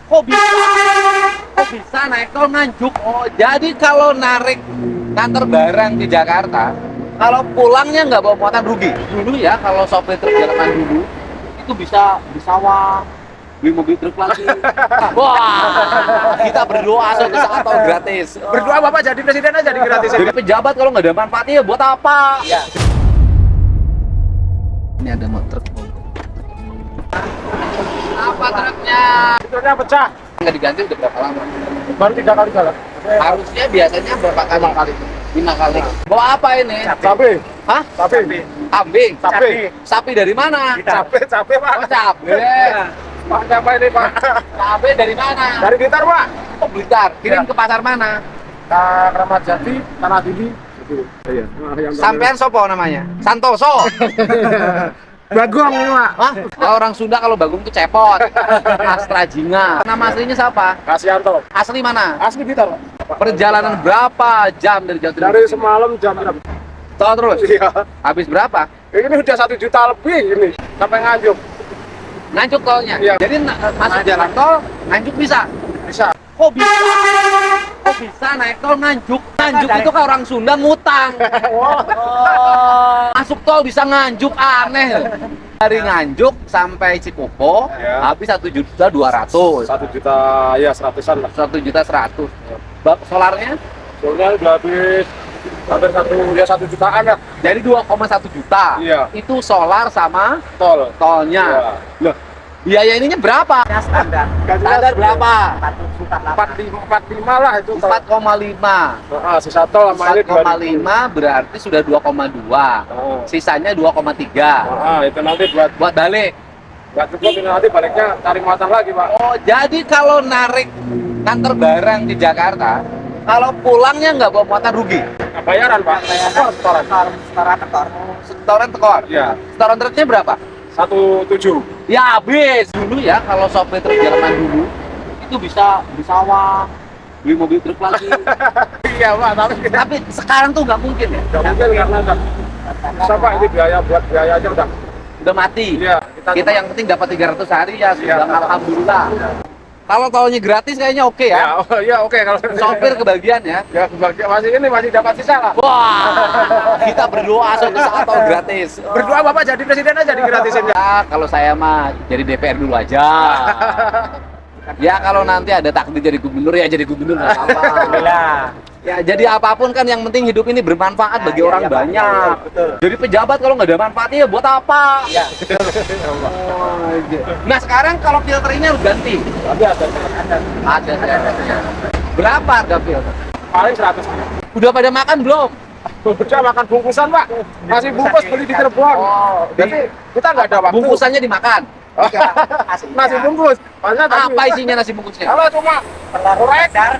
Kok bisa? Kok bisa naik tol Nganjuk? Oh, jadi kalau narik nganter barang di Jakarta, kalau pulangnya nggak bawa muatan rugi. Dulu ya, kalau sopir truk zaman dulu itu bisa di sawah beli mobil truk lagi. Wah, kita berdoa suatu saat tol gratis. Berdoa Bapak jadi presiden aja di gratis. Jadi pejabat kalau nggak ada manfaatnya ya buat apa? Iya. Ini ada truk. Apa truknya? Motornya pecah. Nggak diganti udah berapa lama? Baru 3 kali jalan. Harusnya biasanya berapa kali? 5 kali. 5 kali. Bawa apa ini? Cabe. Hah? Cabe. Kambing? Cabe. Sapi dari mana? Cabe, cabe Pak. Oh, cabe. Pak, cabe ini Pak. Cabe dari mana? Dari Blitar Pak. Oh, Blitar. Kirim Ya. ke pasar mana? Kramat Jati, Tanah Tinggi. Iya. Sampean sopo namanya? Santoso. Bagong ini Pak. Hah? Oh, orang Sunda kalau bagong itu cepot. Astra Jinga. Nama aslinya siapa? Kasianto. Asli mana? Asli Blitar Pak. Perjalanan berapa jam dari Jawa Timur? Dari semalam jam berapa? Tol terus? Iya. Habis berapa? Ini udah 1 juta lebih ini sampai Nganjuk. Nganjuk tolnya. Iya. Jadi masuk jalan tol, Nganjuk bisa. Bisa. Kok bisa? Kok bisa naik tol Nganjuk? Nganjuk itu kan orang Sunda ngutang. Oh, masuk tol bisa Nganjuk, aneh. Dari Nganjuk sampai Cikupo Ya. habis 1.200.000. 1 juta ya 100-an lah. 1.100.000. Solarnya Soalnya udah habis hampir 1 jutaan ya. jadi 2,1 juta. Iya. Itu solar sama Tol. tolnya. Iya. Loh, biaya ininya berapa? Standar Standar berapa? 45 lah itu. 4,5. Sisa tol sama ini 4,5 berarti sudah 2,2. Sisanya 2,3. Itu nanti buat Buat balik. cukup ini nanti baliknya cari muatan lagi Pak. Oh, jadi kalau narik nganter barang di Jakarta, kalau pulangnya nggak bawa muatan rugi. Bayaran Pak. Setoran. setoran tekor. Setoran tekor. Iya. Setoran truknya berapa? 1,7. Ya habis. Dulu ya kalau sopir truk zaman dulu itu bisa di sawah beli mobil truk lagi. Iya Pak, Tapi sekarang tuh nggak mungkin ya. nggak mungkin karena udah bisa Pak, ini biaya buat biaya aja udah. Udah mati. Iya. Kita yang penting dapat 300 hari ya sudah, Iya. alhamdulillah. Kalau tolnya gratis kayaknya oke ya. Ya oke kalau Sopir kebagian ya. ya masih dapat sisa lah. Wah, kita berdoa suatu saat tol gratis. Berdoa Bapak jadi presiden aja di gratisin. Ya, kalau saya mah jadi DPR dulu aja. Ya kalau nanti ada takdir jadi gubernur ya jadi gubernur nggak apa-apa. Alhamdulillah. Ya jadi apapun kan yang penting hidup ini bermanfaat bagi iya, orang iya, Pak. banyak. Betul. Jadi pejabat kalau nggak ada manfaatnya ya buat apa? Iya. Nah sekarang kalau filternya harus ganti. Tapi ada Ada. Berapa harga filter? paling 100. Udah pada makan belum? Udah makan bungkusan Pak. Masih bungkus beli di Cirebon. Oh, Jadi kita nggak ada waktu. bungkusannya dimakan. Nasi bungkus. Maksudnya tadi- Apa isinya nasi bungkusnya? Kalau cuma Telur dadar.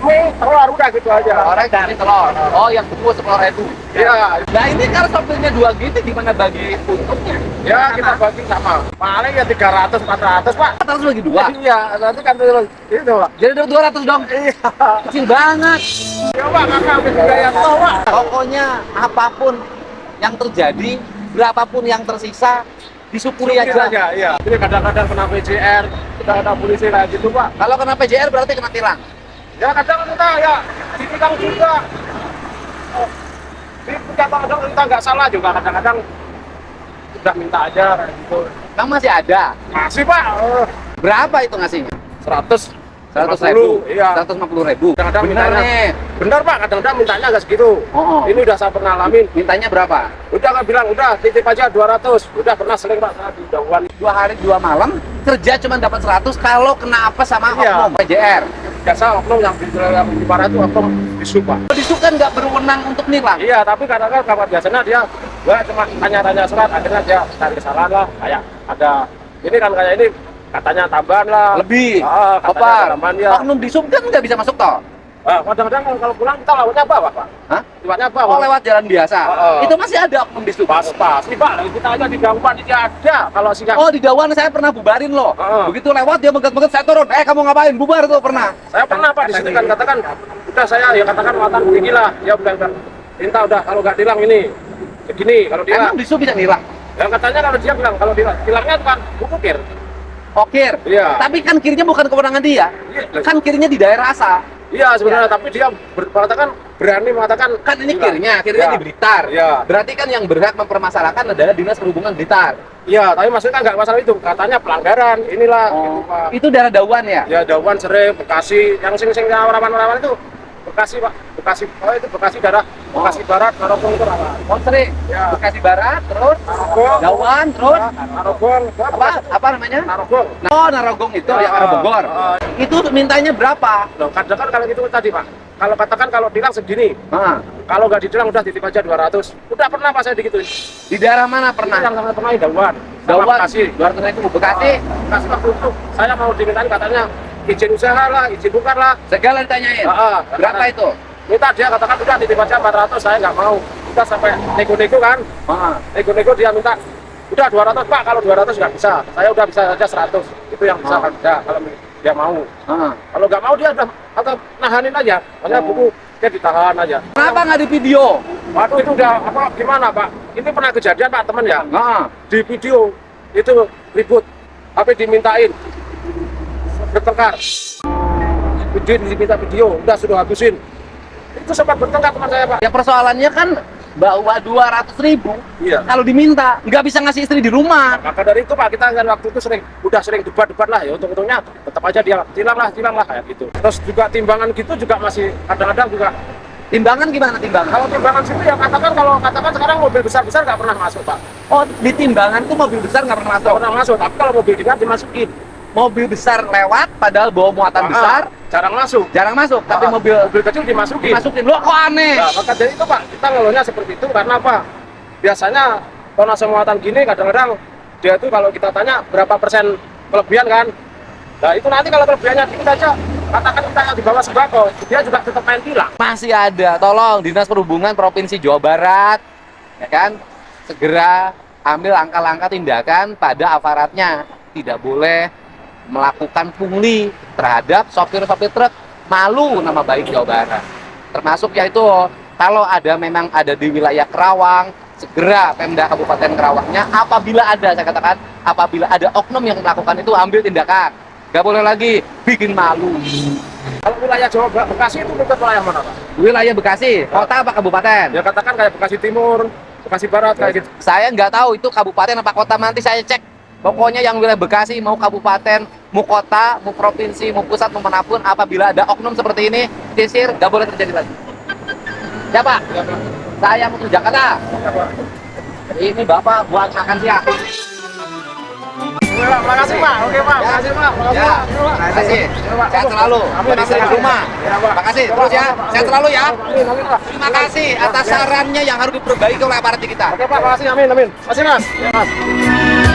mie, telur udah gitu aja. Orang dari telur. Oh, yang bungkus 10.000. Iya. Nah ini kalau sopirnya 2 gitu gimana bagi untungnya? Ya kita bagi sama. Paling ya 300 400 Pak. Harus bagi 2. Iya, nanti kan terus itu Pak. Jadi 200 dong. Iya. Kecil banget. Ya Pak, kakak habis biaya tol Pak. Pokoknya apapun yang terjadi, berapapun yang tersisa, disyukuri aja. Iya. Ini kadang-kadang kena PJR, kadang-kadang polisi kayak gitu Pak. Kalau kena PJR berarti kena tilang. Ya kadang kita ya ditikang juga. Kadang-kadang kita nggak salah juga, kadang-kadang udah minta aja kayak gitu. Kamu masih ada. Masih Pak. Berapa itu ngasihnya? 100. 100.000. Iya. 150.000. Kadang-kadang Bener mintanya. nih. Bener Pak, kadang-kadang mintanya nggak segitu. Oh. Ini udah saya pernah alamin. Mintanya berapa? Udah nggak bilang, udah titip aja 200. Udah pernah sering Pak, saya di jauhan. 2 hari 2 malam kerja cuma dapat 100 kalau kena apa sama Iya. oknum PJR. Biasa oknum yang di parah itu oknum disu Pak. Disub kan nggak berwenang untuk nilang. Iya, tapi kadang-kadang kawan biasanya dia cuma tanya-tanya surat, akhirnya dia cari kesalahan lah. Kayak ada, ini kan kayak ini katanya tambahan lah. Lebih. Katanya Apa? tambahan ya. Oknum disub kan nggak bisa masuk tol. Kadang-kadang kalau pulang kita lewatnya bawah Pak. Hah? Lewatnya bawah. Oh lewat jalan biasa. Oh. Itu masih ada oknum disub. Pas. Nih Pak, kita aja di gangguan ini ada. Kalau siang. Oh di Dawan saya pernah bubarin loh. Oh. Begitu lewat dia megat-megat saya turun. Kamu ngapain? Bubar tuh pernah. Saya pernah Pak di situ kan katakan, udah saya ya katakan muatan begini lah. Ya udah. Minta udah kalau nggak tilang ini segini kalau dia. Emang disub bisa nilang? Ya katanya kalau dia bilang kalau tilangnya bukan bukukir. Okir. Iya. Tapi kan kirinya bukan kewenangan dia. Iya. Kan kirinya di daerah asal. Iya sebenarnya, tapi dia mengatakan berani mengatakan Kan ini hilang. kirinya Ya. di Blitar. Iya. Berarti kan yang berhak mempermasalahkan adalah Dinas Perhubungan Blitar. Iya, tapi maksudnya nggak masalah itu, katanya pelanggaran, inilah gitu, Pak. Itu daerah Dawan ya? Ya Dawan, Sering, Bekasi, yang sing-sing rawan-rawan itu Bekasi Pak, Bekasi, oh itu Bekasi daerah, Bekasi Barat, Narogong itu rawan. Oh sering. Ya. Bekasi Barat, terus Narogong, Dawan, terus Narogong, apa namanya? Narogong. Oh, Narogong itu yang arah Bogor. Itu mintanya berapa? Loh, kadang kan kalau gitu tadi Pak, kalau katakan kalau tilang segini, Ah, kalau nggak ditilang udah titip aja 200. Udah pernah Pak saya digituin. di daerah mana pernah? Yang sama pernah di Dawan, sama Dawan, Bekasi. 200.000 Bekasi. Bekasi waktu itu saya mau dimintain katanya izin usaha lah, izin bukan lah. Segala ditanyain. Berapa itu? Minta dia katakan udah titip aja 400, saya nggak mau. Kita sampai nego-nego kan, Ah. nego-nego dia minta udah 200 Pak, kalau 200 nggak bisa, saya udah bisa aja 100, itu yang bisa kan ya, kalau dia mau. Ah. Kalau nggak mau dia udah atau nahanin aja, makanya buku dia ditahan aja. Kenapa nggak di video? Waduh itu udah apa gimana Pak? Ini pernah kejadian Pak teman ya, Ah. di video itu ribut, tapi dimintain bertengkar. Video diminta video, udah sudah habisin. Itu sempat bertengkar teman saya Pak. Ya persoalannya kan bahwa 200.000 Iya. kalau diminta nggak bisa ngasih istri di rumah. Maka dari itu Pak, kita kan waktu itu udah sering debat-debat lah ya, untung-untungnya tetap aja dia tilang lah kayak gitu. Terus juga timbangan gitu juga masih kadang-kadang juga. Timbangan gimana timbangan? Kalau timbangan situ ya katakan sekarang mobil besar-besar nggak pernah masuk Pak. Oh, di timbangan tuh mobil besar nggak pernah masuk. Nggak pernah masuk, tapi kalau mobil dinas dimasukin. Mobil besar lewat padahal bawa muatan besar Jarang masuk. jarang masuk, tapi mobil mobil kecil dimasukin. dimasukin. Loh kok aneh? Nah, maka dari itu Pak, kita ngeluhnya seperti itu karena apa? Biasanya tonase muatan gini kadang-kadang dia itu kalau kita tanya berapa persen kelebihan kan? Nah itu nanti kalau kelebihannya dikit aja, katakan kita yang di bawah sembako, dia juga tetap main tilang. Masih ada, tolong Dinas Perhubungan Provinsi Jawa Barat, ya kan, segera ambil langkah-langkah tindakan pada aparatnya. Tidak boleh melakukan pungli terhadap sopir-sopir truk. Malu nama baik Jawa Barat. Termasuk yaitu kalau memang ada di wilayah Kerawang, segera Pemda Kabupaten Kerawangnya apabila ada, saya katakan, apabila ada oknum yang melakukan itu ambil tindakan. Gak boleh lagi bikin malu. Kalau wilayah Jawa Barat, Bekasi itu bukan wilayah mana Pak? Wilayah Bekasi, kota apa kabupaten? Ya katakan kayak Bekasi Timur, Bekasi Barat kayak gitu. Saya nggak tahu itu kabupaten apa kota, nanti saya cek. Pokoknya yang wilayah Bekasi, mau kabupaten, mau kota, mau provinsi, mau pusat, mau manapun, apabila ada oknum seperti ini, sisir, nggak boleh terjadi lagi. Ya Pak, Ya, Pak. saya mau ke Jakarta. Ya, Pak. Ini Bapak buat makan siang. Oke, Pak. Makasih Pak. Oke Pak. Makasih Pak. Makasih Ya, Pak. terima kasih. Sehat selalu. Amin, Jadi istri di amin. rumah. Ya, Pak. Makasih terus ya. Sehat selalu ya. Amin, amin, Pak. Terima kasih atas sarannya yang harus diperbaiki oleh aparat kita. Oke Pak, makasih. Amin, amin. Makasih Mas. Ya, Mas.